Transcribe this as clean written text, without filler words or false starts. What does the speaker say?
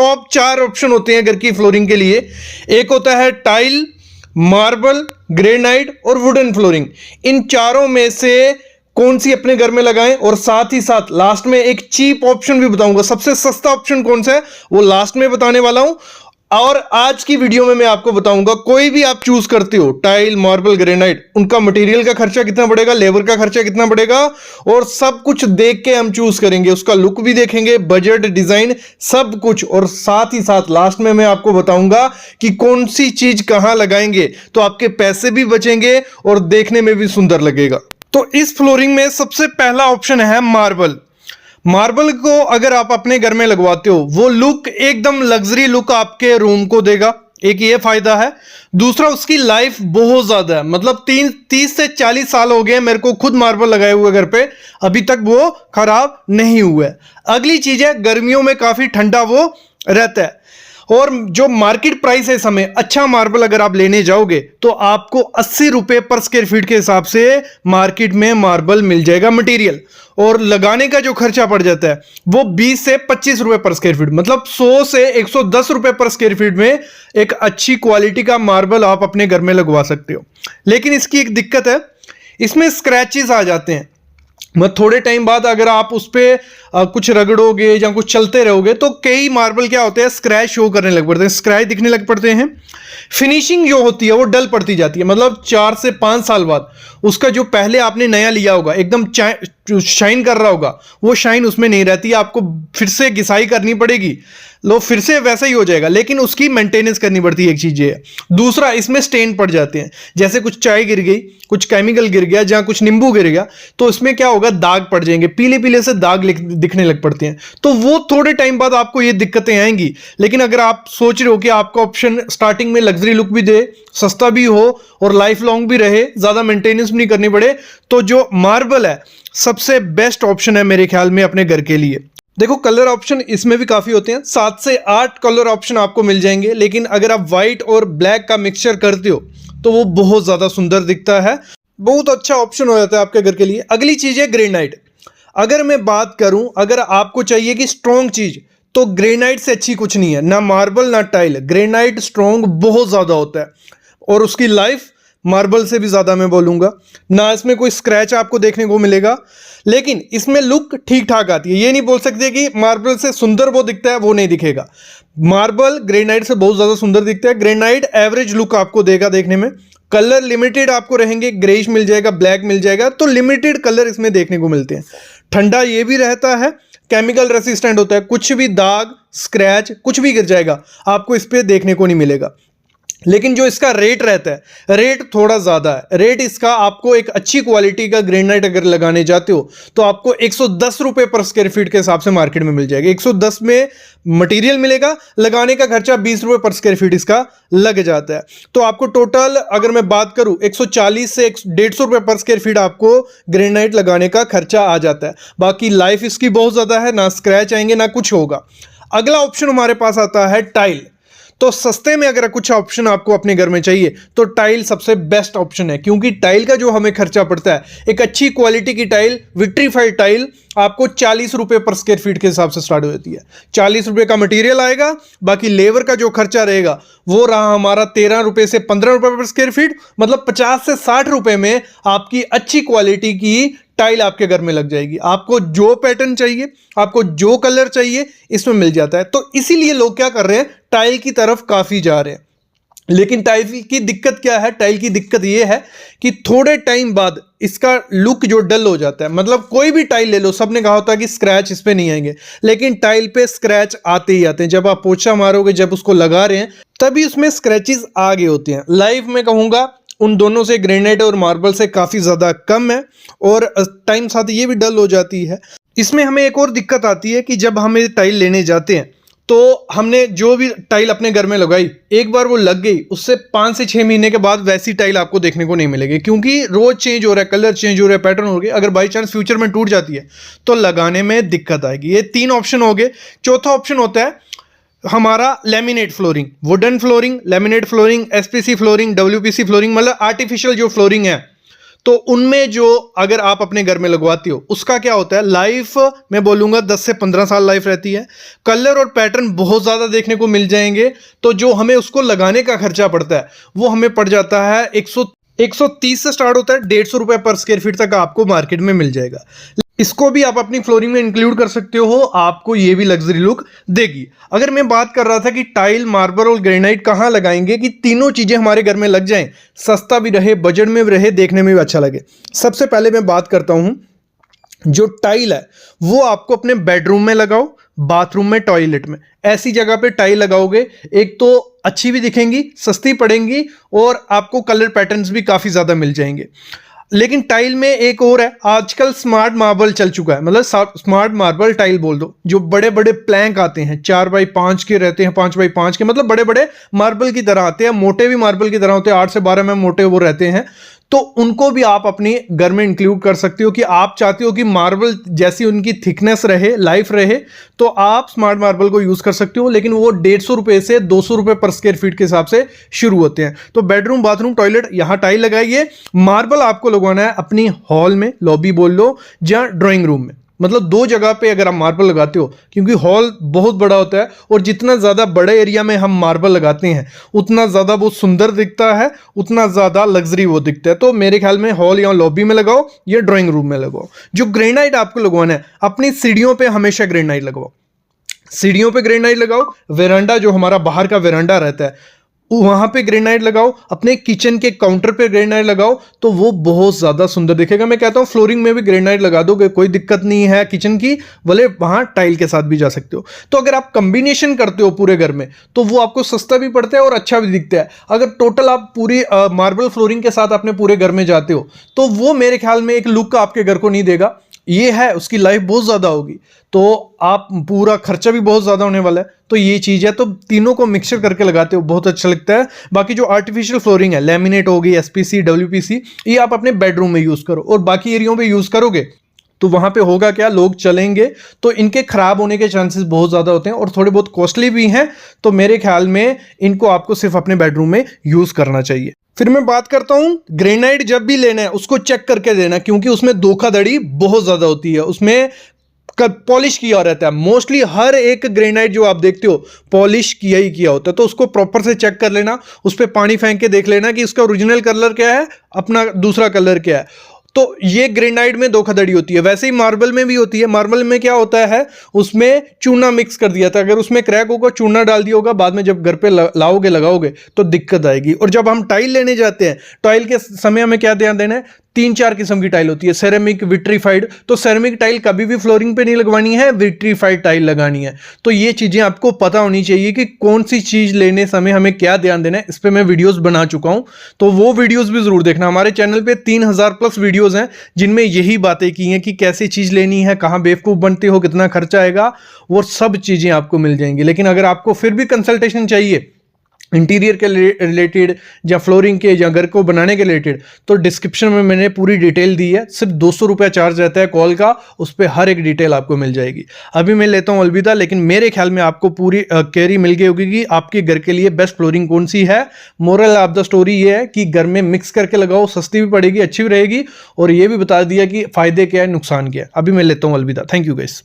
Top 4 option होते हैं घर की फ्लोरिंग के लिए। एक होता है टाइल, मार्बल, ग्रेनाइट और वुडन फ्लोरिंग। इन चारों में से कौन सी अपने घर में लगाएं, और साथ ही साथ लास्ट में एक चीप ऑप्शन भी बताऊंगा। सबसे सस्ता ऑप्शन कौन सा है वो लास्ट में बताने वाला हूं। और आज की वीडियो में मैं आपको बताऊंगा, कोई भी आप चूज करते हो टाइल, मार्बल, ग्रेनाइट, उनका मटेरियल का खर्चा कितना पड़ेगा, लेबर का खर्चा कितना पड़ेगा, और सब कुछ देख के हम चूज करेंगे। उसका लुक भी देखेंगे, बजट, डिजाइन, सब कुछ। और साथ ही साथ लास्ट में मैं आपको बताऊंगा कि कौन सी चीज कहां लगाएंगे तो आपके पैसे भी बचेंगे और देखने में भी सुंदर लगेगा। तो इस फ्लोरिंग में सबसे पहला ऑप्शन है मार्बल। मार्बल को अगर आप अपने घर में लगवाते हो, वो लुक एकदम लग्जरी लुक आपके रूम को देगा। एक ये फायदा है। दूसरा, उसकी लाइफ बहुत ज्यादा है, मतलब 30 से 40 साल हो गए मेरे को खुद मार्बल लगाए हुए घर पे, अभी तक वो खराब नहीं हुआ है। अगली चीज है, गर्मियों में काफी ठंडा वो रहता है। और जो मार्केट प्राइस है इस समय, अच्छा मार्बल अगर आप लेने जाओगे तो आपको 80 रुपए पर स्क्वायर फीट के हिसाब से मार्केट में मार्बल मिल जाएगा मटेरियल। और लगाने का जो खर्चा पड़ जाता है वो 20 से 25 रुपए पर स्क्वायर फीट, मतलब 100 से 110 रुपए पर स्क्वायर फीट में एक अच्छी क्वालिटी का मार्बल आप अपने घर में लगवा सकते हो। लेकिन इसकी एक दिक्कत है, इसमें स्क्रैचेस आ जाते हैं। मतलब थोड़े टाइम बाद अगर आप उस पर कुछ रगड़ोगे या कुछ चलते रहोगे तो कई मार्बल क्या होते हैं, स्क्रैच शो करने लग पड़ते हैं, स्क्रैच दिखने लग पड़ते हैं। फिनिशिंग जो होती है वो डल पड़ती जाती है, मतलब 4 से 5 साल बाद उसका जो पहले आपने नया लिया होगा एकदम शाइन कर रहा होगा, वो शाइन उसमें नहीं रहती। आपको फिर से घिसाई करनी पड़ेगी, लो फिर से वैसा ही हो जाएगा, लेकिन उसकी मेंटेनेंस करनी पड़ती है। एक चीज ये है। दूसरा, इसमें स्टेन पड़ जाते हैं, जैसे कुछ चाय गिर गई, कुछ केमिकल गिर गया, जहां कुछ नींबू गिर गया तो इसमें क्या होगा, दाग पड़ जाएंगे, पीले पीले से दाग दिखने लग पड़ते हैं। तो वो थोड़े टाइम बाद आपको ये दिक्कतें आएंगी। लेकिन अगर आप सोच रहे हो कि आपका ऑप्शन स्टार्टिंग में लग्जरी लुक भी दे, सस्ता भी हो और लाइफ लॉन्ग भी रहे, ज्यादा मेंटेनेंस भी नहीं करनी पड़े, तो जो मार्बल है सबसे बेस्ट ऑप्शन है मेरे ख्याल में अपने घर के लिए। देखो, कलर ऑप्शन इसमें भी काफी होते हैं, 7 से 8 कलर ऑप्शन आपको मिल जाएंगे। लेकिन अगर आप व्हाइट और ब्लैक का मिक्सचर करते हो तो वो बहुत ज्यादा सुंदर दिखता है, बहुत अच्छा ऑप्शन हो जाता है आपके घर के लिए। अगली चीज है ग्रेनाइट। अगर मैं बात करूं, अगर आपको चाहिए कि स्ट्रॉन्ग चीज, तो ग्रेनाइट से अच्छी कुछ नहीं है, ना मार्बल ना टाइल। ग्रेनाइट स्ट्रॉन्ग बहुत ज्यादा होता है और उसकी लाइफ मार्बल से भी ज्यादा मैं बोलूंगा। ना इसमें कोई स्क्रैच आपको देखने को मिलेगा, लेकिन इसमें लुक ठीक ठाक आती है। ये नहीं बोल सकते कि मार्बल से सुंदर वो दिखता है, वो नहीं दिखेगा। मार्बल ग्रेनाइट से बहुत ज्यादा सुंदर दिखता है। ग्रेनाइट एवरेज लुक आपको देगा देखने में। कलर लिमिटेड आपको रहेंगे, ग्रेइश मिल जाएगा, ब्लैक मिल जाएगा, तो लिमिटेड कलर इसमें देखने को मिलते हैं। ठंडा ये भी रहता है, केमिकल रेसिस्टेंट होता है, कुछ भी दाग, स्क्रैच, कुछ भी गिर जाएगा आपको इस पे देखने को नहीं मिलेगा। लेकिन जो इसका रेट रहता है, रेट थोड़ा ज्यादा है। रेट इसका, आपको एक अच्छी क्वालिटी का ग्रेनाइट अगर लगाने जाते हो तो आपको 110 रुपए पर स्क्वायर फीट के हिसाब से मार्केट में मिल जाएगा। 110 में मटेरियल मिलेगा, लगाने का खर्चा 20 रुपए पर स्क्वायर फीट इसका लग जाता है। तो आपको टोटल अगर मैं बात करूं 140 से 150 रुपए पर स्क्वायर फीट आपको ग्रेनाइट लगाने का खर्चा आ जाता है। बाकी लाइफ इसकी बहुत ज्यादा है, ना स्क्रैच आएंगे ना कुछ होगा। अगला ऑप्शन हमारे पास आता है टाइल। तो सस्ते में अगर कुछ ऑप्शन आपको अपने घर में चाहिए तो टाइल सबसे बेस्ट ऑप्शन है, क्योंकि टाइल का जो हमें खर्चा पड़ता है, एक अच्छी क्वालिटी की टाइल, विट्रीफाइड टाइल आपको 40 रुपए पर स्क्वायर फीट के हिसाब से स्टार्ट हो जाती है। 40 रुपए का मटेरियल आएगा, बाकी लेबर का जो खर्चा रहेगा वो रहा हमारा 13 रुपए से 15 रुपए पर स्क्वायर फीट, मतलब 50 से 60 रुपए में आपकी अच्छी क्वालिटी की टाइल आपके घर में लग जाएगी। आपको जो पैटर्न चाहिए, आपको जो कलर चाहिए, इसमें मिल जाता है। तो इसीलिए लोग क्या कर रहे हैं, टाइल की तरफ काफी जा रहे हैं। लेकिन टाइल की दिक्कत क्या है, टाइल की दिक्कत यह है कि थोड़े टाइम बाद इसका लुक जो डल हो जाता है। मतलब कोई भी टाइल ले लो, सबने कहा होता है कि स्क्रैच इस पे नहीं आएंगे, लेकिन टाइल पे स्क्रैच आते ही आते हैं। जब आप पोछा मारोगे, जब उसको लगा रहे हैं, तभी उसमें स्क्रैचेस आ गए होते हैं। लाइफ में कहूंगा उन दोनों से, ग्रेनाइट और मार्बल से काफी ज्यादा कम है, और टाइम साथ ये भी डल हो जाती है। इसमें हमें एक और दिक्कत आती है कि जब हमें टाइल लेने जाते हैं तो हमने जो भी टाइल अपने घर में लगाई, एक बार वो लग गई, उससे 5 से 6 महीने के बाद वैसी टाइल आपको देखने को नहीं मिलेगी, क्योंकि रोज चेंज हो रहा है, कलर चेंज हो रहा है, पैटर्न हो गया। अगर बाई चांस फ्यूचर में टूट जाती है तो लगाने में दिक्कत आएगी। ये 3 ऑप्शन हो गए। चौथा ऑप्शन होता है हमारा laminate flooring, wooden flooring, laminate flooring, SPC flooring, WPC flooring, मतलब आर्टिफिशियल जो फ्लोरिंग है। तो उनमें जो अगर आप अपने घर में लगवाते हो उसका क्या होता है, लाइफ मैं बोलूँगा 10 से 15 साल लाइफ रहती है। कलर और पैटर्न बहुत ज़्यादा देखने को मिल जाएंगे। तो जो हमें उसको लगाने का खर्चा पड़ता है वो हमें पड़ जाता है 130 से स्टार्ट होता है, 150 रुपये पर स्क्वायर फीट तक आपको मार्केट में मिल जाएगा। इसको भी आप अपनी फ्लोरिंग में इंक्लूड कर सकते हो, आपको ये भी लग्जरी लुक देगी। अगर मैं बात कर रहा था कि टाइल, मार्बल और ग्रेनाइट कहाँ लगाएंगे कि तीनों चीजें हमारे घर में लग जाएं, सस्ता भी रहे, बजट में भी रहे, देखने में भी अच्छा लगे। सबसे पहले मैं बात करता हूं, जो टाइल है वो आपको अपने बेडरूम में लगाओ, बाथरूम में, टॉयलेट में, ऐसी जगह पे टाइल लगाओगे, एक तो अच्छी भी दिखेंगी, सस्ती पड़ेंगी और आपको कलर पैटर्न्स भी काफी ज्यादा मिल जाएंगे। लेकिन टाइल में एक और है, आजकल स्मार्ट मार्बल चल चुका है, मतलब स्मार्ट मार्बल टाइल बोल दो, जो बड़े बड़े प्लैंक आते हैं, 4x5 के रहते हैं, 5x5 के, मतलब बड़े बड़े मार्बल की तरह आते हैं, मोटे भी मार्बल की तरह होते हैं, 8 से 12 mm मोटे वो रहते हैं। तो उनको भी आप अपने घर में इंक्लूड कर सकते हो कि आप चाहते हो कि मार्बल जैसी उनकी थिकनेस रहे, लाइफ रहे, तो आप स्मार्ट मार्बल को यूज कर सकते हो। लेकिन वो 150 रुपए से 200 रुपए पर स्क्वायर फीट के हिसाब से शुरू होते हैं। तो बेडरूम, बाथरूम, टॉयलेट, यहां टाइल लगाइए। मार्बल आपको लगवाना है अपनी हॉल में, लॉबी बोल लो, या ड्राइंग रूम में, मतलब दो जगह पे अगर आप मार्बल लगाते हो, क्योंकि हॉल बहुत बड़ा होता है और जितना ज़्यादा बड़े एरिया में हम मार्बल लगाते हैं उतना ज़्यादा वो सुंदर दिखता है, उतना ज़्यादा लग्जरी वो दिखता है। तो मेरे ख्याल में हॉल या लॉबी में लगाओ या ड्राइंग रूम में लगाओ। जो ग्रेनाइट आपको लगवाना है, अपनी सीढ़ियों पे हमेशा ग्रेनाइट लगवाओ, सीढ़ियों पे ग्रेनाइट लगाओ। वेरांडा, जो हमारा बाहर का वेरांडा रहता है, वहां पे ग्रेनाइट लगाओ। अपने किचन के काउंटर पे ग्रेनाइट लगाओ, तो वो बहुत ज्यादा सुंदर दिखेगा। मैं कहता हूं फ्लोरिंग में भी ग्रेनाइट लगा दोगे, कोई दिक्कत नहीं है किचन की, भले वहां टाइल के साथ भी जा सकते हो। तो अगर आप कॉम्बिनेशन करते हो पूरे घर में, तो वो आपको सस्ता भी पड़ता है और अच्छा भी दिखता है। अगर टोटल आप पूरी मार्बल फ्लोरिंग के साथ अपने पूरे घर में जाते हो, तो वो मेरे ख्याल में एक लुक आपके घर को नहीं देगा। ये है, उसकी लाइफ बहुत ज्यादा होगी, तो आप पूरा खर्चा भी बहुत ज्यादा होने वाला है। तो ये चीज है, तो तीनों को मिक्सचर करके लगाते हो, बहुत अच्छा लगता है। बाकी जो आर्टिफिशियल फ्लोरिंग है, लैमिनेट होगी, एसपीसी, डब्ल्यूपीसी, ये आप अपने बेडरूम में यूज करो, और बाकी एरियो में यूज करोगे तो वहां पे होगा क्या, लोग चलेंगे तो इनके खराब होने के चांसेस बहुत ज्यादा होते हैं और थोड़े बहुत कॉस्टली भी हैं। तो मेरे ख्याल में इनको आपको सिर्फ अपने बेडरूम में यूज करना चाहिए। फिर मैं बात करता हूं, ग्रेनाइट जब भी लेना है उसको चेक करके देना, क्योंकि उसमें धोखाधड़ी बहुत ज्यादा होती है। उसमें पॉलिश किया रहता है, मोस्टली हर एक ग्रेनाइट जो आप देखते हो पॉलिश किया ही किया होता है। तो उसको प्रॉपर से चेक कर लेना, उस पर पानी फेंक के देख लेना कि उसका ओरिजिनल कलर क्या है, अपना दूसरा कलर क्या है। तो ये ग्रेनाइट में धोखाधड़ी होती है। वैसे ही मार्बल में भी होती है। मार्बल में क्या होता है, उसमें चूना मिक्स कर दिया था, अगर उसमें क्रैक होगा, चूना डाल दिया होगा, बाद में जब घर पे लाओगे, लगाओगे तो दिक्कत आएगी। और जब हम टाइल लेने जाते हैं, टाइल के समय हमें क्या ध्यान देना है, 3-4 किस्म की टाइल होती है, सेरेमिक, विट्रीफाइड। तो सेरेमिक टाइल कभी भी फ्लोरिंग पे नहीं लगवानी है, विट्रीफाइड टाइल लगानी है। तो ये चीजें आपको पता होनी चाहिए कि कौन सी चीज लेने समय हमें क्या ध्यान देना है। इस पे मैं वीडियोस बना चुका हूं, तो वो वीडियोस भी जरूर देखना। हमारे चैनल पे 3000 प्लस वीडियोस हैं जिनमें यही बातें की हैं कि कैसी चीज लेनी है, कहां बेवकूफ बनते हो, कितना खर्चा आएगा, वो सब चीजें आपको मिल जाएंगी। लेकिन अगर आपको फिर भी कंसल्टेशन चाहिए इंटीरियर के रिलेटेड या फ्लोरिंग के या घर को बनाने के रिलेटेड, तो डिस्क्रिप्शन में मैंने पूरी डिटेल दी है। सिर्फ 200 रुपया चार्ज रहता है कॉल का, उस पर हर एक डिटेल आपको मिल जाएगी। अभी मैं लेता हूं अलविदा, लेकिन मेरे ख्याल में आपको पूरी क्वेरी मिल गई होगी कि आपके घर के लिए बेस्ट फ्लोरिंग कौन सी है। मोरल ऑफ द स्टोरी ये है कि घर में मिक्स करके लगाओ, सस्ती भी पड़ेगी, अच्छी भी रहेगी, और ये भी बता दिया कि फायदे क्या है, नुकसान क्या है। अभी मैं लेता हूं अलविदा। Thank you guys.